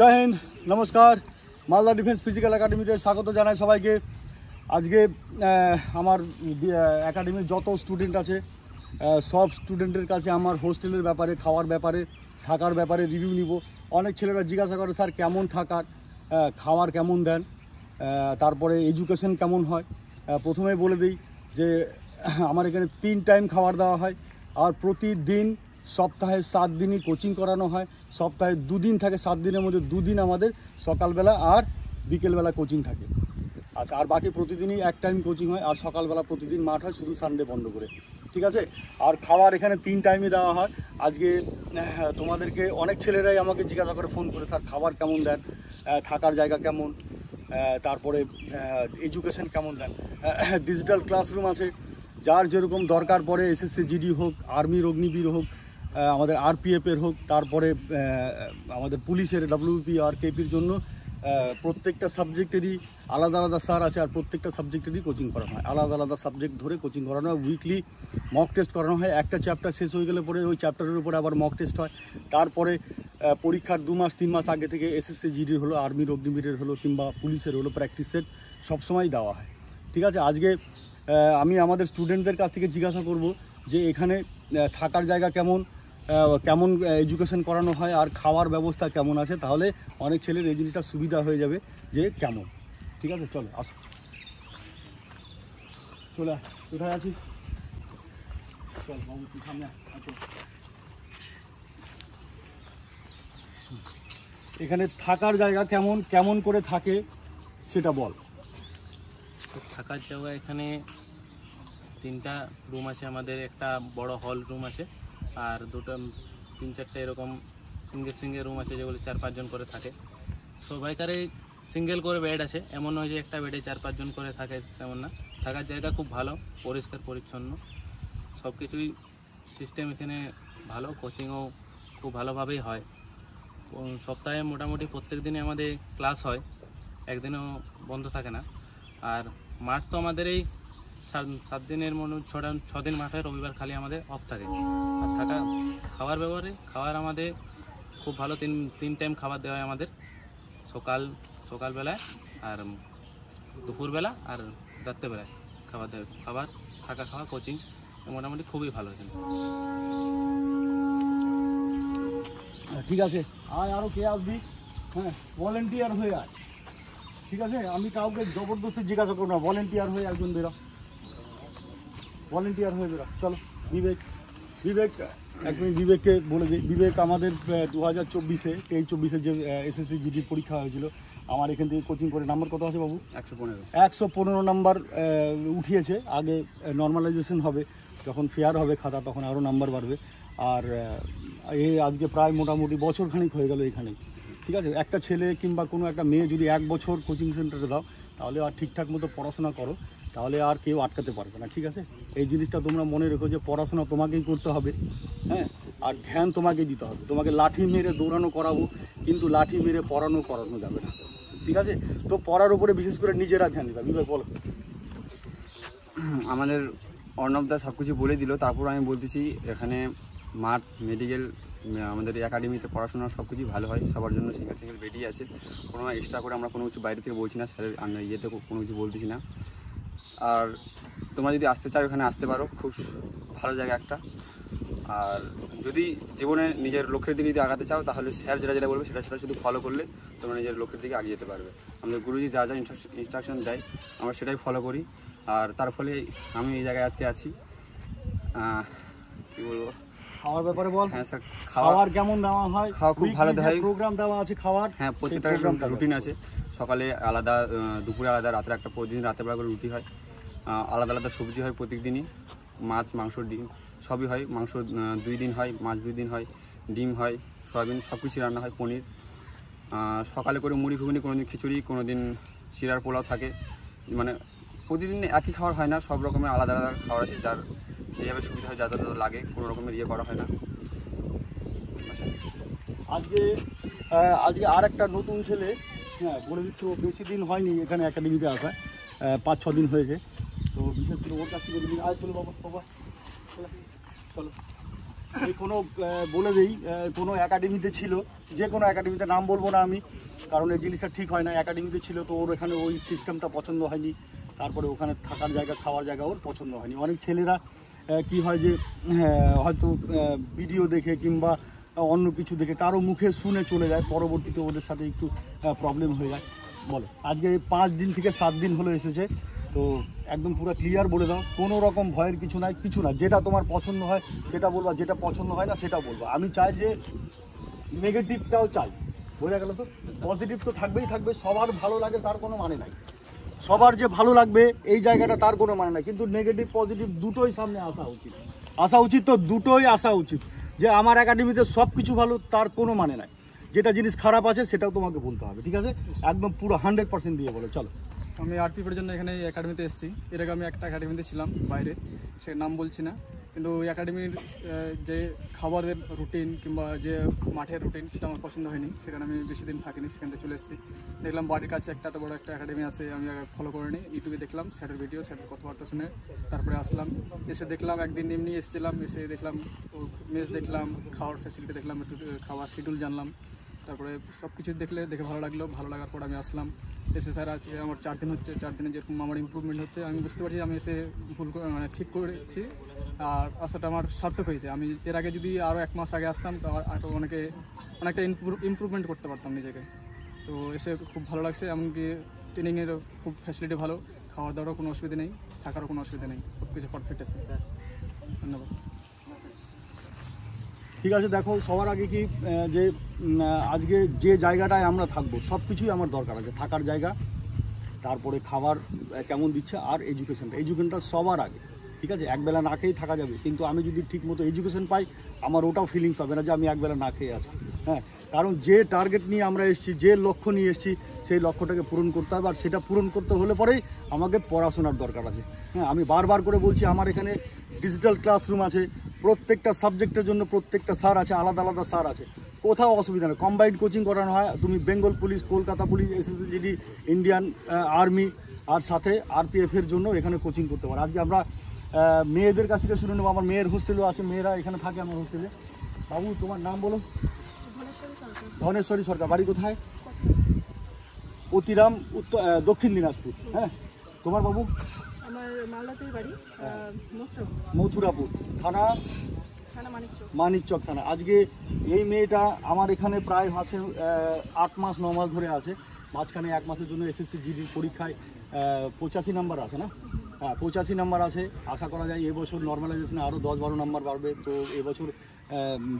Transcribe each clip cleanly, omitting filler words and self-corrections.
জয় হিন্দ, নমস্কার। Malda defence physical একাডেমিতে স্বাগত জানাই সবাইকে। আজকে আমার একাডেমির যত স্টুডেন্ট আছে সব স্টুডেন্টের কাছে আমার হোস্টেলের ব্যাপারে, খাওয়ার ব্যাপারে, থাকার ব্যাপারে রিভিউ নিব। অনেক ছেলেরা জিজ্ঞাসা করে, স্যার কেমন থাকার, খাওয়ার কেমন দেন, তারপরে এডুকেশন কেমন হয়। প্রথমেই বলে দিই যে আমার এখানে 3 টাইম খাবার দেওয়া হয়, আর প্রতিদিন সপ্তাহে 7 দিনই কোচিং করানো হয়। সপ্তাহে 2 দিন থাকে, 7 দিনের মধ্যে 2 দিন আমাদের সকালবেলা আর বিকেলবেলা কোচিং থাকে। আচ্ছা, আর বাকি প্রতিদিনই 1 টাইম কোচিং হয়, আর সকালবেলা প্রতিদিন মাঠ হয়, শুধু সানডে বন্ধ করে। ঠিক আছে। আর খাবার এখানে 3 টাইমে দেওয়া হয়। আজকে তোমাদেরকে অনেক ছেলেরাই আমাকে জিজ্ঞাসা করে ফোন করে, স্যার খাবার কেমন দেন, থাকার জায়গা কেমন, তারপরে এডুকেশন কেমন দেন। ডিজিটাল ক্লাসরুম আছে, যার যেরকম দরকার পড়ে, এসএসসি জিডি হোক, আর্মির অগ্নিবীর হোক, আমাদের আরপিএফের হোক, তারপরে আমাদের পুলিশের ডব্লিউপি আর কেপির জন্য প্রত্যেকটা সাবজেক্টেরই আলাদা আলাদা স্যার আছে, আর প্রত্যেকটা সাবজেক্টেরই কোচিং করানো হয়। আলাদা আলাদা সাবজেক্ট ধরে কোচিং করানো হয়। উইকলি মক টেস্ট করানো হয়। একটা চ্যাপ্টার শেষ হয়ে গেলে পরে ওই চ্যাপ্টারের উপরে আবার মক টেস্ট হয়। তারপরে পরীক্ষার 2 মাস 3 মাস আগে থেকে এসএসসি জিডির হলো, আর্মির অগ্নিবীরের হলো, কিংবা পুলিশের হলো, প্র্যাকটিস সেট সবসময় দেওয়া হয়। ঠিক আছে। আজকে আমি আমাদের স্টুডেন্টদের কাছ থেকে জিজ্ঞাসা করব যে এখানে থাকার জায়গা কেমন, কেমন এডুকেশন করানো হয়, আর খাওয়ার ব্যবস্থা কেমন আছে। তাহলে অনেক ছেলের এই জিনিসটা সুবিধা হয়ে যাবে যে কেমন। ঠিক আছে, চলো আসো, চলে কোথায় আছিস, চল বাবু তুই সামনে আসো। এখানে থাকার জায়গা কেমন, কেমন করে থাকে সেটা বল। থাকার জায়গা এখানে 3টা রুম আছে আমাদের। একটা বড় হল রুম আছে, আর 3-4টে এরকম সিঙ্গেল রুম আছে, যেগুলো 4-5 জন করে থাকে। সবাইকারে সিঙ্গেল করে বেড আছে, এমন নয় যে একটা বেডে 4-5 জন করে থাকে, তেমন না। থাকার জায়গা খুব ভালো, পরিষ্কার পরিচ্ছন্ন, সব কিছুই সিস্টেম এখানে ভালো। কোচিংও খুব ভালোভাবেই হয়। সপ্তাহে মোটামুটি প্রত্যেক দিনে আমাদের ক্লাস হয়, একদিনও বন্ধ থাকে না। আর মাঠ তো আমাদের এই 7 দিনের মনে 6 দিন মাঠে, রবিবার খালি আমাদের অফ থাকে। আর খাওয়ার ব্যাপারে, খাবার আমাদের খুব ভালো। 3 টাইম খাবার দেওয়া হয় আমাদের, সকালবেলায়, আর দুপুরবেলা, আর রাত্রেবেলায় খাবার দেওয়া। থাকা খাওয়া কোচিং মোটামুটি খুবই ভালো এখানে। ঠিক আছে, আরও কে আসবি? হ্যাঁ, ভলেন্টিয়ার হয়ে আয়। ঠিক আছে, আমি কাউকে জবরদস্তি জিজ্ঞাসা করবো না, ভলেন্টিয়ার হয়ে একজন বেরো, ভলেন্টিয়ার হয়ে বেরো। চলো বিবেক, এক মিনিট বিবেককে বলে দিই। বিবেক আমাদের 2024-এ 23-24-এ যে এসএসসি জিডি পরীক্ষা হয়েছিল, আমার এখান থেকে কোচিং করে। নাম্বার কত আছে বাবু? 115 নাম্বার উঠিয়েছে। আগে নর্মালাইজেশন হবে, যখন ফেয়ার হবে খাতা, তখন আরও নাম্বার বাড়বে। আর আজকে প্রায় মোটামুটি বছরখানিক হয়ে গেল এখানে। ঠিক আছে, একটা ছেলে কিংবা কোনো একটা মেয়ে যদি 1 বছর কোচিং সেন্টারে দাও, তাহলে আর ঠিকঠাক মতো পড়াশোনা করো, তাহলে আর কেউ আটকাতে পারবে না। ঠিক আছে, এই জিনিসটা তোমরা মনে রেখো যে পড়াশোনা তোমাকেই করতে হবে। হ্যাঁ, আর ধ্যান তোমাকেই দিতে হবে। তোমাকে লাঠি মেরে দৌড়ানো করাবো, কিন্তু লাঠি মেরে করানো যাবে না। ঠিক আছে, তো পড়ার উপরে বিশেষ করে নিজেরা ধ্যান দিতে হবে। বলো। আমাদের অর্ণবদা সব কিছু বলে দিল, তারপর আমি বলতেছি এখানে মাঠ, মেডিকেল, আমাদের একাডেমিতে পড়াশোনা সব কিছুই ভালো হয়। সবার জন্য সিঙ্গেল বেডি আছে। কোনো এক্সট্রা করে আমরা কোনো কিছু বাইরে থেকে বলছি না, স্যারের ইয়েতে কোনো কিছু বলতেছি না। আর তোমরা যদি আসতে চাও এখানে আসতে পারো, খুব ভালো জায়গা একটা। আর যদি জীবনে নিজের লক্ষ্যের দিকে যদি আগাতে চাও, তাহলে স্যার যেটা বলবে সেটা শুধু ফলো করলে তোমরা নিজের লক্ষ্যের দিকে এগিয়ে যেতে পারবে। আমাদের গুরুজি যা ইনস্ট্রাকশন দেয় আমরা সেটাই ফলো করি, আর তার ফলে আমি এই জায়গায় আজকে আছি। কী বলবো, খাওয়ার ব্যাপারে বল। হ্যাঁ স্যার, খাবার কেমন দেওয়া হয়? খাওয়া খুব ভালো দেওয়া হয়। প্রোগ্রাম দেওয়া আছে খাওয়ার? হ্যাঁ, প্রত্যেকটা রুটিন আছে। সকালে আলাদা, দুপুরে আলাদা, রাত্রে একটা, প্রতিদিন রাতের বেলা করে রুটি হয়। আলাদা আলাদা সবজি হয় প্রত্যেক দিনই, মাছ, মাংস, ডিম সবই হয়। মাংস 2 দিন হয়, মাছ 2 দিন হয়, ডিম হয়, সয়াবিন, সব কিছু রান্না হয়, পনির। সকালে করে মুড়ি ঘুগনি, কোনো দিন খিচুড়ি, কোনো দিন চিড়ার পোলাও থাকে। মানে প্রতিদিন একই খাবার হয় না, সব রকমের আলাদা আলাদা খাবার আছে, যার যেভাবে সুবিধা হয়, যাদের লাগে, কোনো রকমের করা হয় না। আজকে আর একটা নতুন ছেলে, হ্যাঁ বলে দিচ্ছি, ও বেশি দিন হয়নি এখানে একাডেমিতে আসা, 5-6 দিন হয়েছে। তো বিশেষ করে ওর কাছ থেকে আয়, চলো বাবা, চলো এই কোনো বলে দিই কোনো একাডেমিতে ছিল, যে কোনো একাডেমিতে, নাম বলবো না আমি, কারণ এই জিনিসটা ঠিক হয় না। একাডেমিতে ছিল তো ওর এখানে ওই সিস্টেমটা পছন্দ হয়নি, তারপরে ওখানে থাকার জায়গা খাওয়ার জায়গা ওর পছন্দ হয়নি। অনেক ছেলেরা কি হয় যে হয়তো ভিডিও দেখে কিংবা অন্য কিছু দেখে কারো মুখে শুনে চলে যায়, পরবর্তীতে ওদের সাথে একটু প্রবলেম হয়ে যায়। বলো, আজকে 5 দিন থেকে 7 দিন হলো এসেছে, তো একদম পুরো ক্লিয়ার বলে দাও, কোনো রকম ভয়ের কিছু নাই, কিছু না। যেটা তোমার পছন্দ হয় সেটা বলবা, যেটা পছন্দ হয় না সেটা বলবা। আমি চাই যে নেগেটিভটাও চাই, বোঝা গেল তো? পজিটিভ তো থাকবেই থাকবে, সবার ভালো লাগে তার কোনো মানে নাই, সবার যে ভালো লাগবে এই জায়গাটা তার কোনো মানে নাই, কিন্তু নেগেটিভ পজিটিভ দুটোই সামনে আসা উচিত তো দুটোই আসা উচিত। যে আমার একাডেমিতে সব কিছু ভালো তার কোনো মানে নাই, যেটা জিনিস খারাপ আছে সেটাও তোমাকে বলতে হবে, ঠিক আছে? একদম পুরো 100% দিয়ে বলো। চলো, আমি আরপিএফের জন্য এখানে এই একাডেমিতে এসেছি। এর আগে আমি একটা একাডেমিতে ছিলাম বাইরে, সে নাম বলছি না, কিন্তু একাডেমির যে খাবারের রুটিন কিংবা যে মাঠের রুটিন সেটা আমার পছন্দ হয়নি, সেখানে আমি বেশি দিন থাকিনি, সেখান থেকে চলে এসেছি। দেখলাম বাড়ির কাছে একটা এত বড় একটা একাডেমি আছে, আমি ফলো করিনি, ইউটিউবে দেখলাম স্যারের ভিডিও, স্যারের কথাবার্তা শুনে তারপরে আসলাম। এসে দেখলাম, একদিন এমনি এসেছিলাম, এসে দেখলাম মেস দেখলাম, খাওয়ার ফ্যাসিলিটি দেখলাম, একটু খাওয়ার শিডিউল জানলাম, তারপরে সব কিছু দেখে ভালো লাগলো। ভালো লাগার পর আমি আসলাম। এসে স্যার আজকে আমার 4 দিন হচ্ছে, 4 দিনে যেরকম আমার ইমপ্রুভমেন্ট হচ্ছে আমি বুঝতে পারছি, আমি এসে ভুল মানে ঠিক করেছি, আর আসাটা আমার সার্থক হয়েছে। আমি এর আগে যদি আরও 1 মাস আগে আসতাম তো আরও অনেকটা ইমপ্রুভমেন্ট করতে পারতাম নিজেকে। তো এসে খুব ভালো লাগছে, এমনকি ট্রেনিংয়েরও খুব ফ্যাসিলিটি ভালো, খাওয়ার দাওয়ারও কোনো অসুবিধা নেই, থাকারও কোনো অসুবিধা নেই, সব কিছু পারফেক্ট আছে। ধন্যবাদ। ঠিক আছে। দেখো, সবার আগে কি যে আজকে যে জায়গাটায় আমরা থাকবো সব কিছুই আমার দরকার আছে, থাকার জায়গা, তারপরে খাবার কেমন দিচ্ছে, আর এডুকেশনটা সবার আগে, ঠিক আছে? একবেলা না খেয়েই থাকা যাবে, কিন্তু আমি যদি ঠিক মতো এডুকেশন পাই আমার ওটাও ফিলিংস হবে না যে আমি একবেলা না খেয়ে আছি। হ্যাঁ, কারণ যে টার্গেট নিয়ে আমরা এসেছি, যে লক্ষ্য নিয়ে এসেছি, সেই লক্ষ্যটাকে পূরণ করতে হবে, আর সেটা পূরণ করতে হলে পরেই আমাকে পড়াশোনার দরকার আছে। হ্যাঁ, আমি বারবার করে বলছি, আমার এখানে ডিজিটাল ক্লাসরুম আছে, প্রত্যেকটা সাবজেক্টের জন্য প্রত্যেকটা স্যার আছে, আলাদা আলাদা স্যার আছে, কোথাও অসুবিধা নেই। কম্বাইন্ড কোচিং করানো হয়, তুমি Bengal police, Kolkata police, SSC, Indian army, আর সাথে আরপিএফের জন্য এখানে কোচিং করতে পারো। আজকে আমরা মেয়েদের কাছ থেকে শুনে নেবো। আমার মেয়ের হোস্টেলও আছে, মেয়েরা এখানে থাকে আমার হোস্টেলে। বাবু, তোমার নাম বলো? ধনেশ্বরী সরকার। বাড়ি কোথায়? অতিরাম, দক্ষিণ দিনাজপুর। হ্যাঁ, তোমার বাবু? আমার মালদাতেই বাড়ি, মথুরাপুর থানা, মানিকচক থানা। আজকে এই মেয়েটা আমার এখানে প্রায় আছে 8 মাস 9 মাস ধরে আছে, মাঝখানে 1 মাসের জন্য এসএসসি জিডির পরীক্ষায় 85 নাম্বার আছে না? হ্যাঁ, 85 নাম্বার আছে। আশা করা যায় এবছর নর্মালাইজেশনে আরও 10-12 নাম্বার বাড়বে। তো এবছর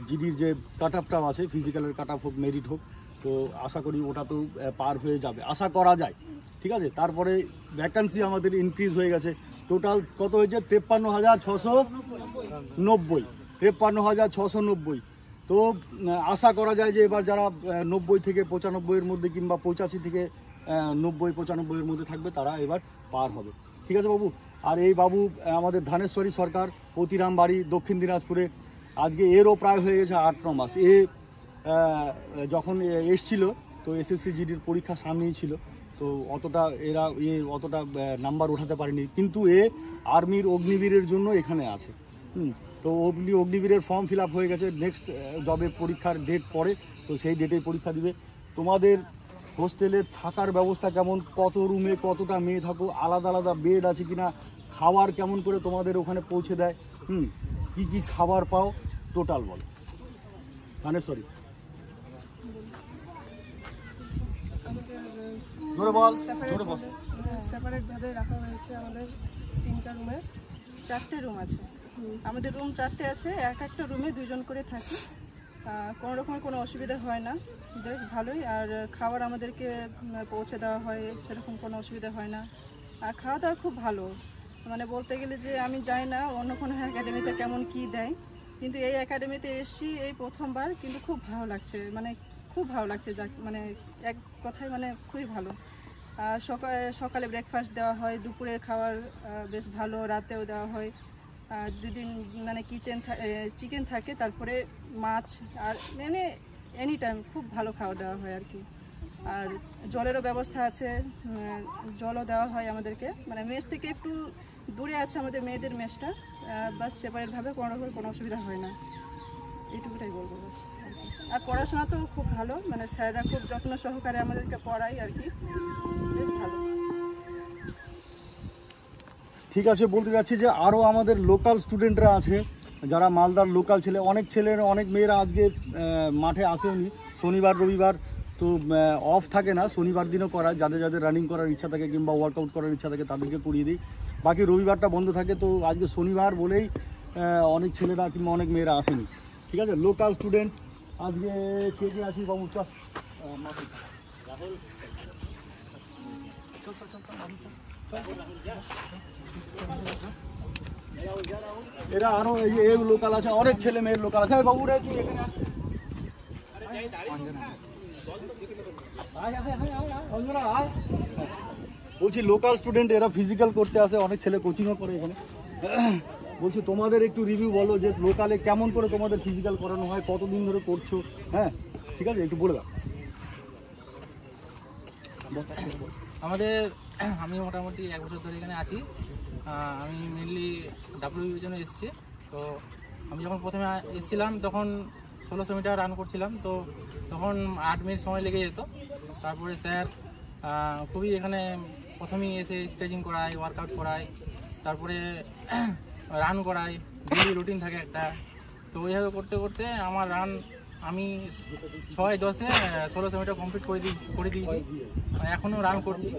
জিডির যে কাট আপটাও আছে, ফিজিক্যালের কাট আপ হোক, মেরিট হোক, তো আশা করি ওটা তো পার হয়ে যাবে, আশা করা যায়, ঠিক আছে? তারপরে ভ্যাকান্সি আমাদের ইনক্রিজ হয়ে গেছে, টোটাল কত হয়েছে? 53,690, 53,690। তো আশা করা যায় যে এবার যারা 90 থেকে 95-এর মধ্যে কিংবা 85 থেকে 90-95-এর মধ্যে থাকবে তারা এবার পার হবে, ঠিক আছে বাবু? আর এই বাবু আমাদের ধানেশ্বরী সরকার, প্রতিরাম বাড়ি, দক্ষিণ দিনাজপুরে। আজকে এরও প্রায় হয়ে গেছে 8-9 মাস। এ যখন এসছিল তো এসএসসি জিডির পরীক্ষা সামনেই ছিল, তো অতটা অতটা নাম্বার উঠাতে পারেনি, কিন্তু এ আর্মির অগ্নিবীরের জন্য এখানে আছে। তো অগ্নিবীরের ফর্ম ফিল আপ হয়ে গেছে, নেক্সট জবে পরীক্ষার ডেট পড়ে, তো সেই ডেটেই পরীক্ষা দিবে। তোমাদের হোস্টেলে থাকার ব্যবস্থা কেমন? কত রুমে কতটা মেয়ে থাকো? আলাদা আলাদা বেড আছে কিনা? খাবার কেমন করে তোমাদের ওখানে পৌঁছে দেয়? কি কি খাবার পাও টোটাল বলো। ধানেশ্বরী, জোরে বল, জোরে বল। সেপারেটভাবে রাখা হয়েছে আমাদের 3টা রুমে, 4টে রুম আছে। আমাদের রুম 4টে আছে, একটা রুমে 2 জন করে থাকি। কোনো রকমের কোনো অসুবিধা হয় না, বেশ ভালোই। আর খাবার আমাদেরকে পৌঁছে দেওয়া হয়, সেরকম কোনো অসুবিধা হয় না। আর খাওয়া দাওয়া খুব ভালো, মানে বলতে গেলে যে আমি জানি না অন্য কোনো একাডেমিতে কেমন কি দেয়, কিন্তু এই একাডেমিতে এসেছি এই প্রথমবার, কিন্তু খুব ভালো লাগছে, মানে খুব ভালো লাগছে, মানে এক কথায় মানে খুবই ভালো। সকালে ব্রেকফাস্ট দেওয়া হয়, দুপুরের খাবার বেশ ভালো, রাতেও দেওয়া হয়। 2 দিন মানে চিকেন থাকে, তারপরে মাছ, আর মানে এনি টাইম খুব ভালো খাওয়া দেওয়া হয় আর কি। আর জলেরও ব্যবস্থা আছে, জলও দেওয়া হয় আমাদেরকে, মানে মেস থেকে একটু দূরে আছে আমাদের মেয়েদের মেসটা, বাস সেপারেটভাবে কোনো রকম কোনো অসুবিধা হয় না, এইটুকুটাই বলবো বাস। আর পড়াশোনা তো খুব ভালো, মানে স্যাররা খুব যত্ন সহকারে আমাদেরকে পড়ায় আর কি, বেশ ভালো। ঠিক আছে, বলতে যাচ্ছি যে আরও আমাদের লোকাল স্টুডেন্টরা আছে যারা মালদার লোকাল ছেলে, অনেক মেয়েরা আজকে মাঠে আসেওনি, শনিবার রবিবার তো অফ থাকে না, শনিবার দিনও করায়, যাদের যাদের রানিং করার ইচ্ছা থাকে কিংবা ওয়ার্কআউট করার ইচ্ছা থাকে তাদেরকে করিয়ে দিই, বাকি রবিবারটা বন্ধ থাকে। তো আজকে শনিবার বলেই অনেক ছেলেরা কিংবা অনেক মেয়েরা আসেনি। ঠিক আছে, লোকাল স্টুডেন্ট আজকে কে কে আছি বাবু? এরা আরো এই লোকাল আছে, অনেক ছেলে মেয়ের লোকাল আছে। বাবু রে তুই এখানে বলছি লোকাল স্টুডেন্ট এরা ফিজিক্যাল করতে আসে, অনেক ছেলে কোচিংও করে এখানে। বলছি তোমাদের একটু রিভিউ বলো যে লোকালে কেমন করে তোমাদের ফিজিক্যাল করানো হয়, কতদিন ধরে করছো? হ্যাঁ ঠিক আছে, একটু বলে দাও। আমি মোটামুটি 1 বছর ধরে এখানে আছি। আমি মেনলি ডাব্লিউবির জন্য এসেছি। তো আমি যখন প্রথমে এসেছিলাম তখন 1600 মিটার রান করছিলাম, তো তখন 8 মিনিট সময় লেগে যেত। তারপরে স্যার খুবই এখানে প্রথমেই এসে স্ট্রেচিং করায়, ওয়ার্কআউট করায়, তারপরে রান করায়, ডেইলি রুটিন থাকে একটা। তো ওইভাবে করতে করতে আমার রান আমি 6-10-এ 1600 মিটার কমপ্লিট করে দিয়েছি, এখনও রান করছি।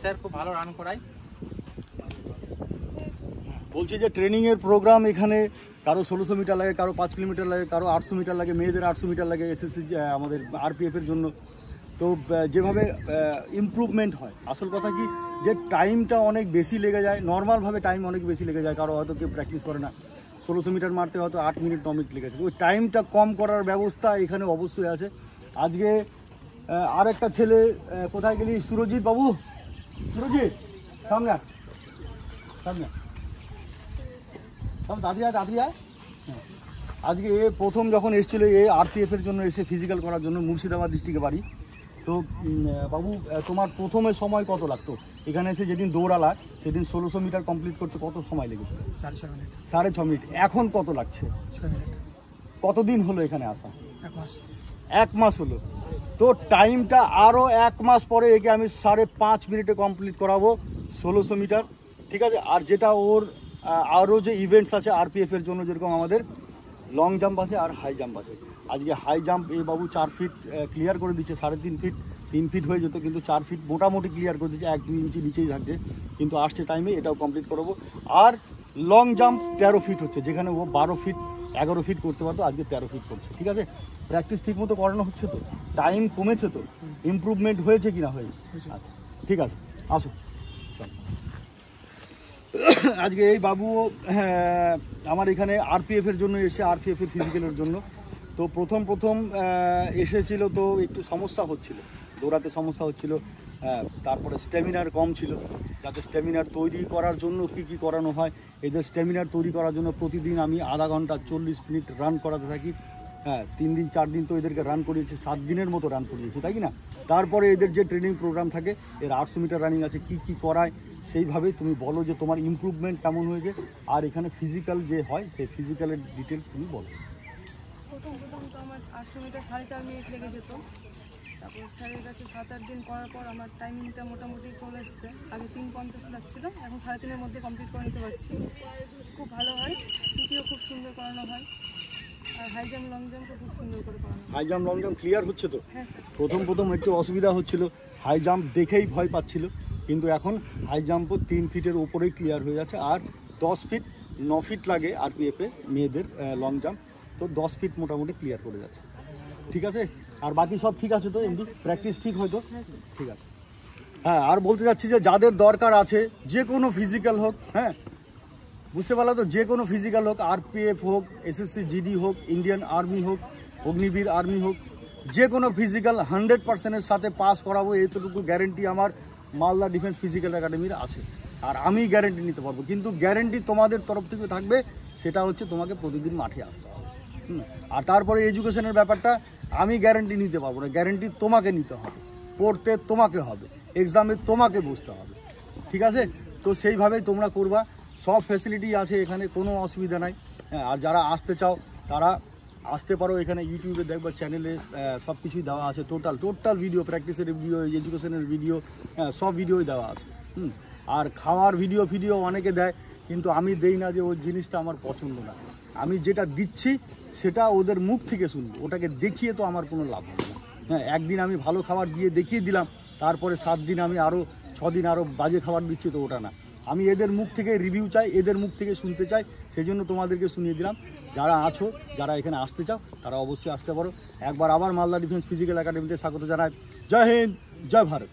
স্যার খুব ভালো রান করায়। বলছি যে ট্রেনিংয়ের প্রোগ্রাম এখানে কারো 1600 মিটার লাগে, কারো 5 কিলোমিটার লাগে, কারো 800 মিটার লাগে, মেয়েদের 800 মিটার লাগে এসএসসি আমাদের আরপিএফের জন্য। তো যেভাবে ইমপ্রুভমেন্ট হয়, আসল কথা কি যে টাইমটা অনেক বেশি লেগে যায়, নর্মালভাবে টাইম অনেক বেশি লেগে যায়, কারো হয়তো কেউ প্র্যাকটিস করে না, 1600 মিটার মারতে হয়তো 8 মিনিট 9 মিনিট লেগেছে। ওই টাইমটা কম করার ব্যবস্থা এখানে অবশ্যই আছে। আজকে আরেকটা ছেলে, কোথায় গেলি সুরজিৎ বাবু? সুরজিৎ সামনে সামনে দাঁড়িয়ে আজকে এ প্রথম যখন এসেছিল এ আরপিএফের জন্য এসে ফিজিক্যাল করার জন্য, মুর্শিদাবাদ ডিস্ট্রিক্টে বাড়ি। তো বাবু তোমার প্রথমে সময় কত লাগতো এখানে এসে? যেদিন দৌড়ালা সেদিন 1600 মিটার কমপ্লিট করতে কত সময় লেগেছে? 6.5 মিনিট। 6.5 মিনিট। এখন কত লাগছে? 6 মিনিট। কতদিন হলো এখানে আসা? 1 মাস। 1 মাস হলো। তো টাইমটা আরও 1 মাস পরে একে আমি 5.5 মিনিটে কমপ্লিট করাবো 1600 মিটার। ঠিক আছে, আর যেটা ওর আরও যে ইভেন্টস আছে আরপিএফের জন্য, যেরকম আমাদের লং জাম্প আছে আর হাই জাম্প আছে। আজকে হাই জাম্প এই বাবু 4 ফিট ক্লিয়ার করে দিচ্ছে, 3.5 ফিট 3 ফিট হয়ে যেত, কিন্তু 4 ফিট মোটামুটি ক্লিয়ার করে দিচ্ছে, 1-2 ইঞ্চি নিচেই থাকছে, কিন্তু আসছে টাইমে এটাও কমপ্লিট করবো। আর লং জাম্প 13 ফিট হচ্ছে, যেখানে ও 12 ফিট 11 ফিট করতে পারতো, আজকে 13 ফিট করছে। ঠিক আছে, প্র্যাকটিস ঠিক মতো করানো হচ্ছে তো? টাইম কমেছে তো? ইমপ্রুভমেন্ট হয়েছে কি না হয়েছে? আচ্ছা ঠিক আছে, আসো। আজকে এই বাবুও আমার এখানে আরপিএফের জন্য এসে, আরপিএফের ফিজিক্যালের জন্য। তো প্রথম এসেছিল, তো একটু সমস্যা হচ্ছিল, দৌড়াতে সমস্যা হচ্ছিল, তারপরে স্ট্যামিনার কম ছিল। যাতে স্ট্যামিনার তৈরি করার জন্য কি করানো হয়, এদের স্ট্যামিনার তৈরি করার জন্য প্রতিদিন আমি আধা ঘন্টা 40 মিনিট রান করাতে থাকি। 3 দিন 4 দিন তো এদেরকে রান করিয়েছি, 7 দিনের মতো রান করিয়েছি, তাই কি না? তারপরে এদের যে ট্রেনিং প্রোগ্রাম থাকে, এর 800 মিটার রানিং আছে, কি করায় সেইভাবে তুমি বলো যে তোমার ইমপ্রুভমেন্ট কেমন হয়েছে, আর এখানে ফিজিক্যাল যে হয় সেই ফিজিক্যালের ডিটেলস তুমি বলো। প্রথম তো আমার 800 মিটার 4.5 মিনিট লেগে যেত। তারপর স্যারের কাছে 7-8 দিন করার পর আমার টাইমিংটা মোটামুটি চলে এসছে। আগে 3:50 লাগছিল, এখন 3:30-এর মধ্যে কমপ্লিট করে নিতে পারছি। খুব ভালো হয়, পিটিও খুব সুন্দর করানো হয়, আর হাই জাম্প লং জাম্পও খুব সুন্দর করে করানো হয়। High jump long jump clear হচ্ছে তো? হ্যাঁ স্যার। প্রথম একটু অসুবিধা হচ্ছিল, হাই জাম্প দেখেই ভয় পাচ্ছিল, কিন্তু এখন হাই জাম্পও 3 ফিটের ওপরেই ক্লিয়ার হয়ে যাচ্ছে। আর 10 ফিট 9 ফিট লাগে আরপিএফে মেয়েদের লং জাম্প, তো 10 ফিট মোটামুটি ক্লিয়ার করে যাচ্ছে। ঠিক আছে, আর বাকি সব ঠিক আছে তো? এমনি প্র্যাকটিস ঠিক হয়তো? ঠিক আছে। হ্যাঁ, আর বলতে যাচ্ছি যে যাদের দরকার আছে, যে কোনো ফিজিক্যাল হোক, হ্যাঁ বুঝতে পারলো তো, যে কোনো ফিজিক্যাল হোক, আরপিএফ হোক, এসএসসি জিডি হোক, ইন্ডিয়ান আর্মি হোক, অগ্নিবীর আর্মি হোক, যে কোনো ফিজিক্যাল 100%-এর সাথে পাস করাবো, এইটুকু গ্যারেন্টি আমার মালদা ডিফেন্স ফিজিক্যাল একাডেমির আছে। আর আমি গ্যারেন্টি নিতে পারবো, কিন্তু গ্যারেন্টি তোমাদের তরফ থেকে থাকবে, সেটা হচ্ছে তোমাকে প্রতিদিন মাঠে আসতে হবে। আর তারপরে এডুকেশনের ব্যাপারটা আমি গ্যারেন্টি নিতে পারবো না, গ্যারেন্টি তোমাকে নিতে হবে, পড়তে তোমাকে হবে, এক্সামে তোমাকে বসতে হবে, ঠিক আছে? তো সেইভাবেই তোমরা করবা, সব ফ্যাসিলিটি আছে এখানে, কোনো অসুবিধা নাই। হ্যাঁ, আর যারা আসতে চাও তারা আসতে পারো, এখানে ইউটিউবে দেখবা চ্যানেলে সব কিছুই দেওয়া আছে, টোটাল ভিডিও, প্র্যাকটিসের ভিডিও, এডুকেশনের ভিডিও, সব ভিডিওই দেওয়া আছে। আর খাওয়ার ভিডিও অনেকে দেয়, কিন্তু আমি দেই না, যে ওই জিনিসটা আমার পছন্দ না। আমি যেটা দিচ্ছি সেটা ওদের মুখ থেকে শুনবো, ওটাকে দেখিয়ে তো আমার কোনো লাভ হবে না। হ্যাঁ, একদিন আমি ভালো খাবার দিয়ে দেখিয়ে দিলাম, তারপরে 7 দিন আমি আরও 6 দিন আরও বাজে খাবার দিচ্ছি, তো ওটা না। আমি এদের মুখ থেকে রিভিউ চাই, এদের মুখ থেকে শুনতে চাই, সেই জন্য তোমাদেরকে শুনিয়ে দিলাম। যারা আছো, যারা এখানে আসতে চাও, তারা অবশ্যই আসতে পারো। একবার আবার মালদা ডিফেন্স ফিজিক্যাল একাডেমিতে স্বাগত জানাই। জয় হিন্দ, জয় ভারত।